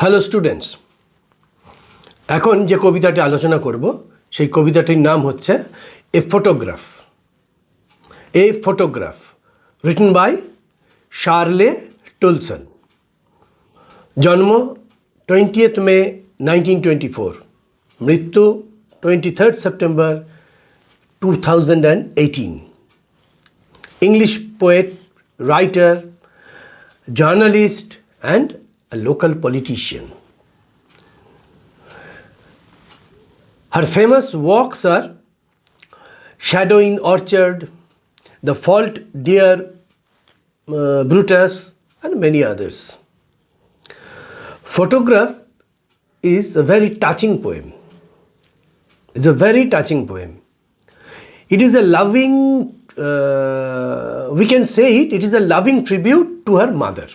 Hello students, এখন যে কবিতাটি আলোচনা করব সেই কবিতাটির নাম হচ্ছে a photograph. A photograph written by Shirley Toulson. জন্ম 20th মে 1924, মৃত্যু 23rd September 2018। English poet, writer, journalist and a local politician. Her famous works are Shadow in Orchard, The Fault Dear Brutus, and many others. Photograph is a very touching poem. It's a very touching poem. It is a loving, we can say it is a loving tribute to her mother.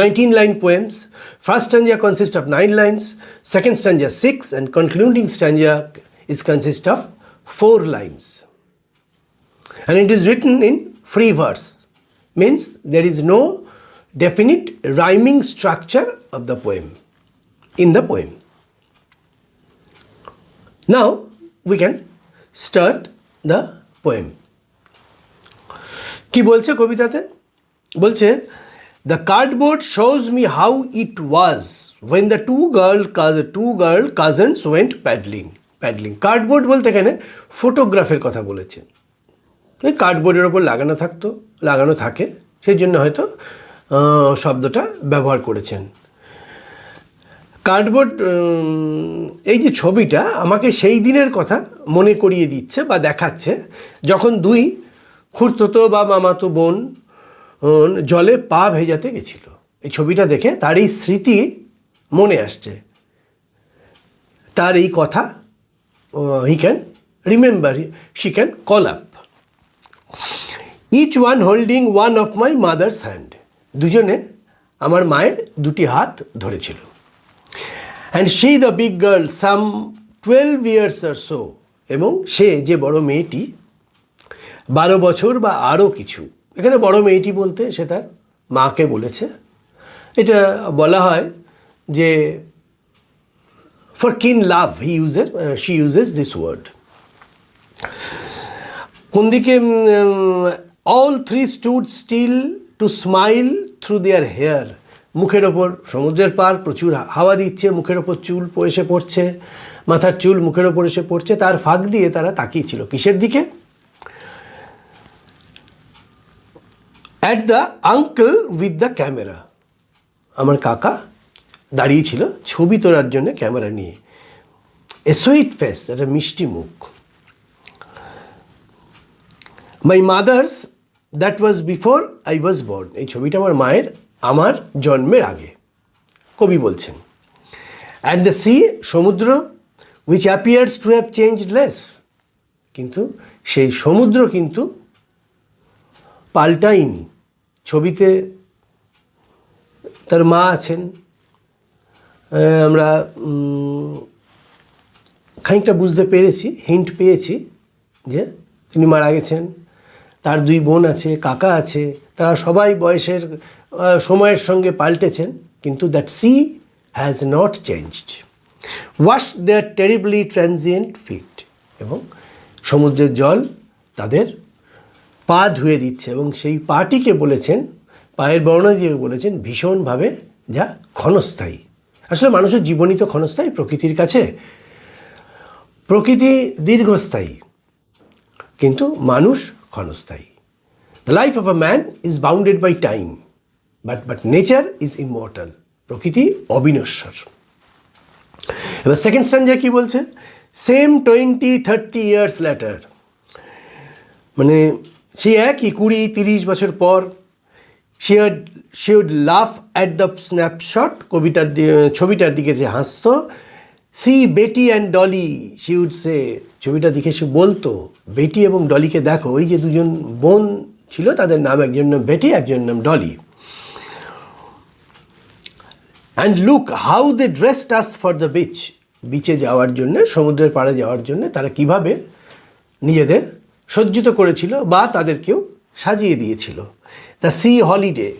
19-line poems. First stanza consists of 9 lines, second stanza 6, and concluding stanza consists of 4 lines. And it is written in free verse, means there is no definite rhyming structure of the poem, in the poem. Now we can start the poem. কি বলছে কবিতাতে? বলছে, The cardboard shows me how it was when the two girl cousins went paddling. Cardboard বলতে এখানে ফটোগ্রাফের কথা বলেছেন। এই কার্ডবোর্ডের ওপর লাগানো থাকে, সেই জন্য হয়তো শব্দটা ব্যবহার করেছেন। কার্ডবোর্ড, এই যে ছবিটা আমাকে সেই দিনের কথা মনে করিয়ে দিচ্ছে বা দেখাচ্ছে যখন দুই খুড়তুতো বা মামাতো বোন জলে পা ভেজাতে গেছিল। এই ছবিটা দেখে তার এই স্মৃতি মনে আসছে, তার এই কথা he can remember, she can call up. Each one holding one of my mother's hand, দুজনে আমার মায়ের দুটি হাত ধরেছিল। And she the big girl some 12 years or so, এবং সে যে বড় মেয়েটি 12 বছর বা আরও কিছু, এখানে বড় মেয়েটি বলতে সে তার মাকে বলেছে। এটা বলা হয় যে for kin love she uses this word. কোন দিকে? All three stood still to smile through their hair, মুখের ওপর সমুদ্রের পার, প্রচুর হাওয়া দিচ্ছে, মুখের ওপর চুল এসে পড়ছে, মাথার চুল মুখের ওপর এসে পড়ছে, তার ফাঁক দিয়ে তারা তাকিয়েছিল কিসের দিকে? At the uncle with the camera, আমার কাকা দাঁড়িয়েছিল ছবি তোলার জন্য ক্যামেরা নিয়ে। এ সুইট ফেস, একটা মিষ্টি মুখ। My mother's that was before I was born, এই ছবিটা আমার মায়ের আমার জন্মের আগে, কবি বলছেন। অ্যান্ড দ্য সি, সমুদ্র, which appears to have changed less, কিন্তু সেই সমুদ্র কিন্তু পাল্টায়নি। ছবিতে তার মা আছেন, আমরা খানিকটা বুঝতে পেরেছি, হিন্ট পেয়েছি যে তিনি মারা গেছেন। তার 2 বোন আছে, কাকা আছে, তারা সবাই বয়সের সময়ের সঙ্গে পাল্টেছেন, কিন্তু that sea has not changed. Wash their terribly transient feet, এবং সমুদ্রের জল তাদের পা ধুয়ে দিচ্ছে, এবং সেই পাটিকে বলেছেন, পায়ের বর্ণনা দিয়ে বলেছেন ভীষণভাবে যা ক্ষণস্থায়ী। আসলে মানুষের জীবনই তো ক্ষণস্থায়ী প্রকৃতির কাছে। প্রকৃতি দীর্ঘস্থায়ী, কিন্তু মানুষ ক্ষণস্থায়ী। The life of a man is bounded by time, but nature is immortal, প্রকৃতি অবিনশ্বর। এবার সেকেন্ড স্ট্যান্জা কি বলছে? সেম 20-30 years লেটার, মানে সেই একই 20-30 বছর পর, she would laugh at the snapshot, ছবিটার দিকে যে হাসতো। See Betty and Dolly, she would say, ছবিটা দিকে সে বলতো, বেটি এবং ডলিকে দেখো, ওই যে দুজন বোন ছিল, তাদের নাম একজন নাম বেটি, একজন নাম Dolly. And look how they dressed us for the beach, বিচে যাওয়ার জন্য, সমুদ্রের পাড়ে যাওয়ার জন্য তারা কিভাবে নিজেদের সজ্জিত করেছিল বা তাদেরকেও সাজিয়ে দিয়েছিল। দ্য সি হলিডে,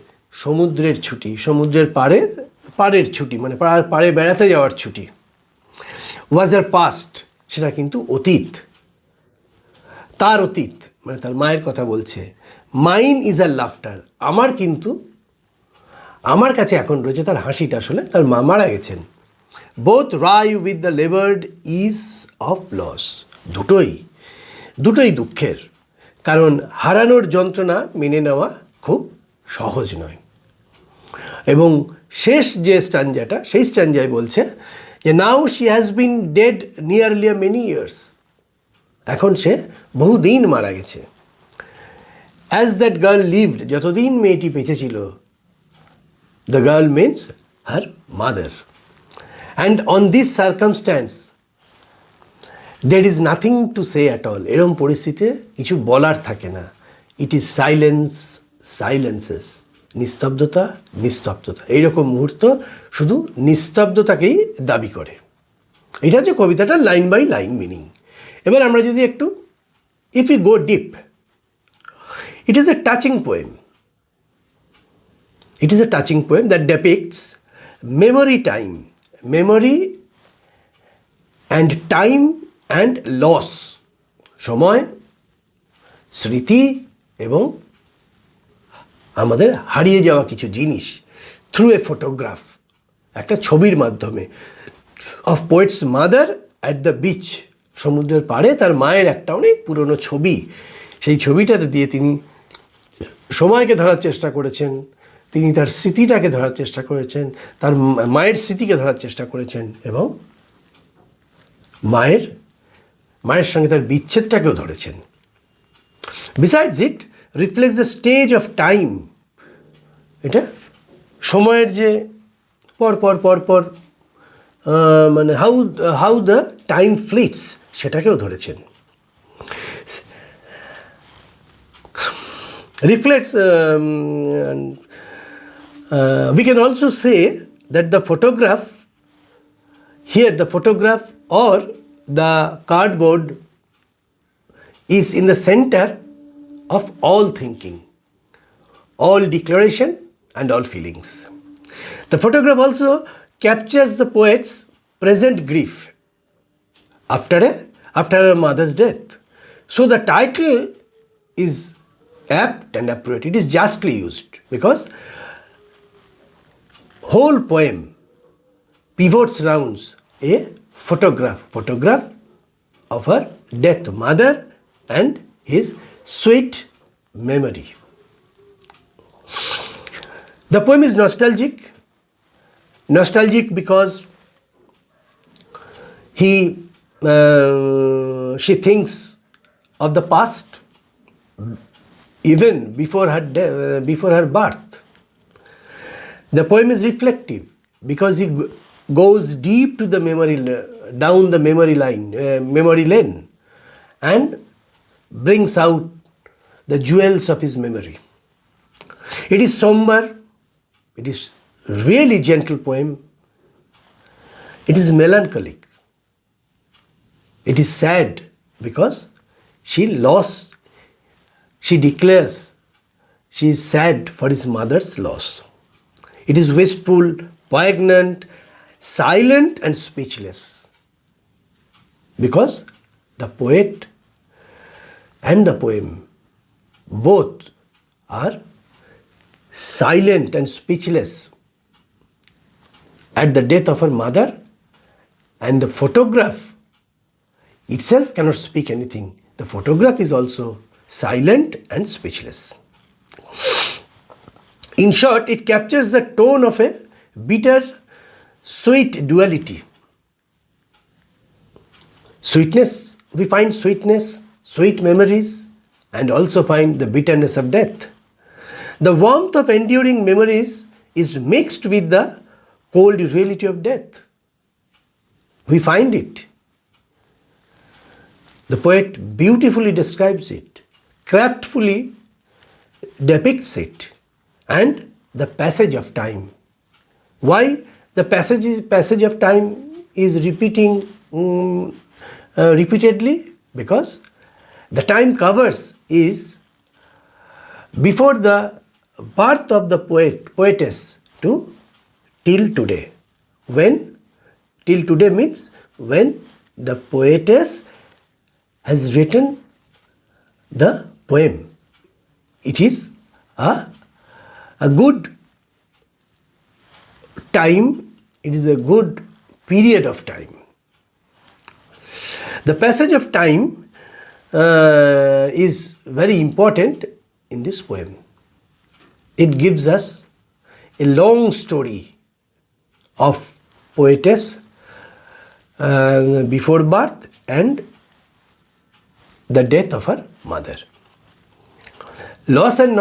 সমুদ্রের ছুটি, সমুদ্রের পাড়ে পাড়ের ছুটি, মানে পাড়ে বেড়াতে যাওয়ার ছুটি। ওয়াজ আর পাস্ট, সেটা কিন্তু অতীত, তার অতীত, মানে তার মায়ের কথা বলছে। মাইন ইজ আর লাফটার, আমার কাছে এখন রয়েছে তার হাসিটা, আসলে তার মা মারা গেছেন। Both wry with the laboured ease of loss, দুটোই দুঃখের, কারণ হারানোর যন্ত্রণা মেনে নেওয়া খুব সহজ নয়। এবং শেষ যে স্ট্যাঞ্জাটা, সেই স্ট্যাঞ্জায় বলছে যে now she has been dead nearly many years, এখন সে বহুদিন মারা গেছে। অ্যাজ দ্যাট গার্ল লিভড, যতদিন মেয়েটি বেঁচে ছিল, the girl means her mother. And on this circumstance there is nothing to say at all, এরম পরিস্থিতিতে কিছু বলার থাকে না। ইট ইজ সাইলেন্সেস, নিস্তব্ধতা। এইরকম মুহূর্ত শুধু নিস্তব্ধতাকেই দাবি করে। এটা হচ্ছে কবিতাটার লাইন বাই লাইন মিনিং। এবার আমরা যদি একটু, if you go deep, it is a touching poem. It is a touching poem that depicts memory and time and loss, সময়, স্মৃতি এবং আমাদের হারিয়ে যাওয়া কিছু জিনিস, থ্রু এ ফটোগ্রাফ, একটা ছবির মাধ্যমে, of poet's mother at the beach, সমুদ্রের পাড়ে তার মায়ের একটা অনেক পুরনো ছবি। সেই ছবিটাতে দিয়ে তিনি সময়কে ধরার চেষ্টা করেছেন, তিনি তার স্মৃতিটাকে ধরার চেষ্টা করেছেন, তার মায়ের স্মৃতিকে ধরার চেষ্টা করেছেন, এবং মায়ের সঙ্গে তার বিচ্ছেদটাকেও ধরেছেন। Besides it reflects the stage of time, এটা সময়ের যে পর মানে হাউ দ্য টাইম ফ্লিটস, সেটাকেও ধরেছেন। Reflects, we can also say that the photograph or the cardboard is in the center of all thinking, all declaration and all feelings. The photograph also captures the poet's present grief after her mother's death. So the title is apt and appropriate. It is justly used because whole poem pivots around a photograph of her death mother and his sweet memory. The poem is nostalgic because she thinks of the past even before her birth. The poem is reflective because he goes deep to the down the memory lane, and brings out the jewels of his memory. It is somber, it is really gentle poem, it is melancholic, it is sad because she declares she is sad for his mother's loss. It is wistful, poignant, silent and speechless because the poet and the poem both are silent and speechless at the death of her mother, and the photograph itself cannot speak anything. The photograph is also silent and speechless. In short, it captures the tone of a bitter, sweet duality. Sweetness, we find sweetness, sweet memories, and also find the bitterness of death. The warmth of enduring memories is mixed with the cold reality of death. We find it. The poet beautifully describes it, craftfully depicts it, and the passage of time. Why the passage of time is repeating repeatedly? Because the time covers is before the birth of the poetess to till today. When? Till today means when the poetess has written the poem. It is a good time, it is a good period of time. The passage of time is very important in this poem. It gives us a long story of poetess before birth and the death of her mother. Loss and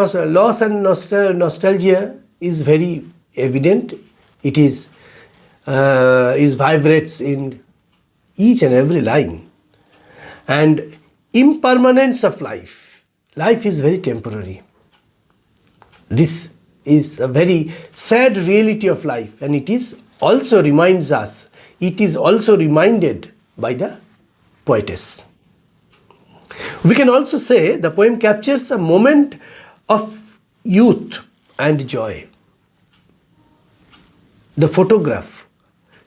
nostalgia is very evident. It vibrates in each and every line. And impermanence of life. Life is very temporary. This is a very sad reality of life, and it is also reminds us, it is also reminded by the poetess. We can also say the poem captures a moment of youth and joy. The photograph,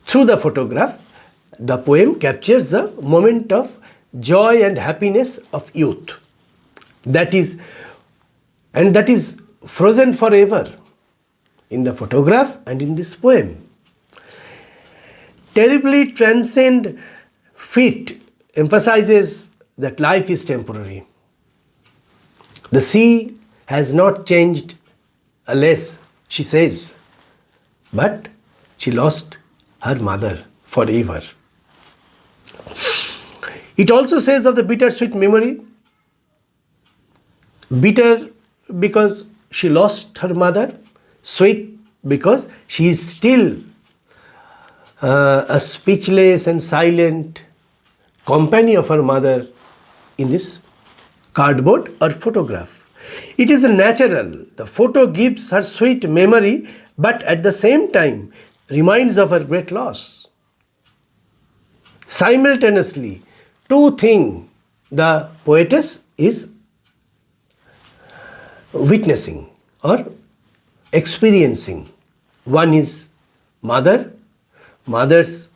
through the photograph, the poem captures a moment of joy and happiness of youth. That is frozen forever in the photograph and in this poem. Terribly transcend feat emphasizes that life is temporary. The sea has not changed a less, she says, but she lost her mother forever. It also says of the bittersweet memory, bitter because she lost her mother, sweet because she is still a speechless and silent companion of her mother in this cardboard or photograph. It is natural. The photo gives her sweet memory, but at the same time reminds of her great loss. Simultaneously, two things the poetess is witnessing or experiencing. One is mother's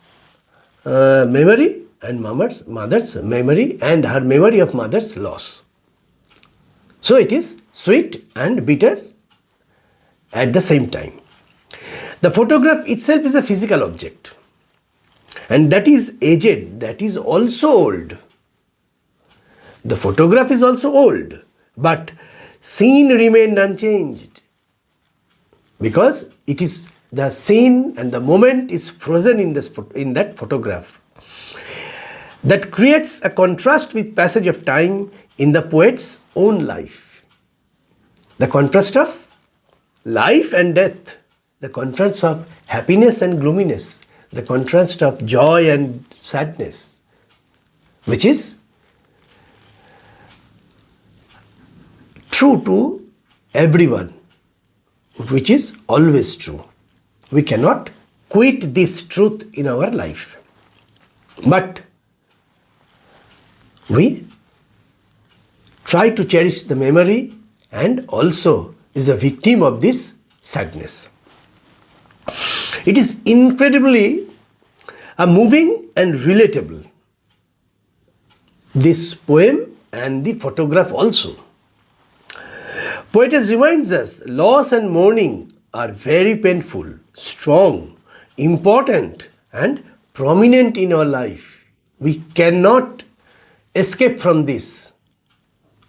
memory and mother's memory and her memory of mother's loss. So it is sweet and bitter at the same time. The photograph itself is a physical object, and that is aged, that is also old. The photograph is also old, but scene remained unchanged because it is the scene and the moment is frozen in that photograph. That creates a contrast with passage of time in the poet's own life. The contrast of life and death, the contrast of happiness and gloominess, the contrast of joy and sadness, which is true to everyone, which is always true. We cannot quit this truth in our life. But we try to cherish the memory and also is a victim of this sadness. It is incredibly moving and relatable, this poem and the photograph also. Poetess reminds us loss and mourning are very painful, strong, important and prominent in our life. We cannot escape from this.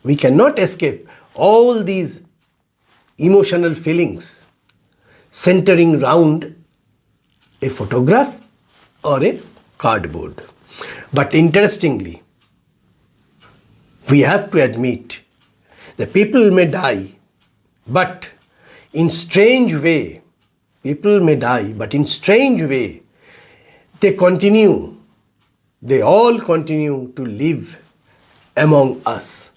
We cannot escape all these emotional feelings centering round a photograph or a cardboard. But interestingly, we have to admit that people may die, but in strange way, they all continue to live among us.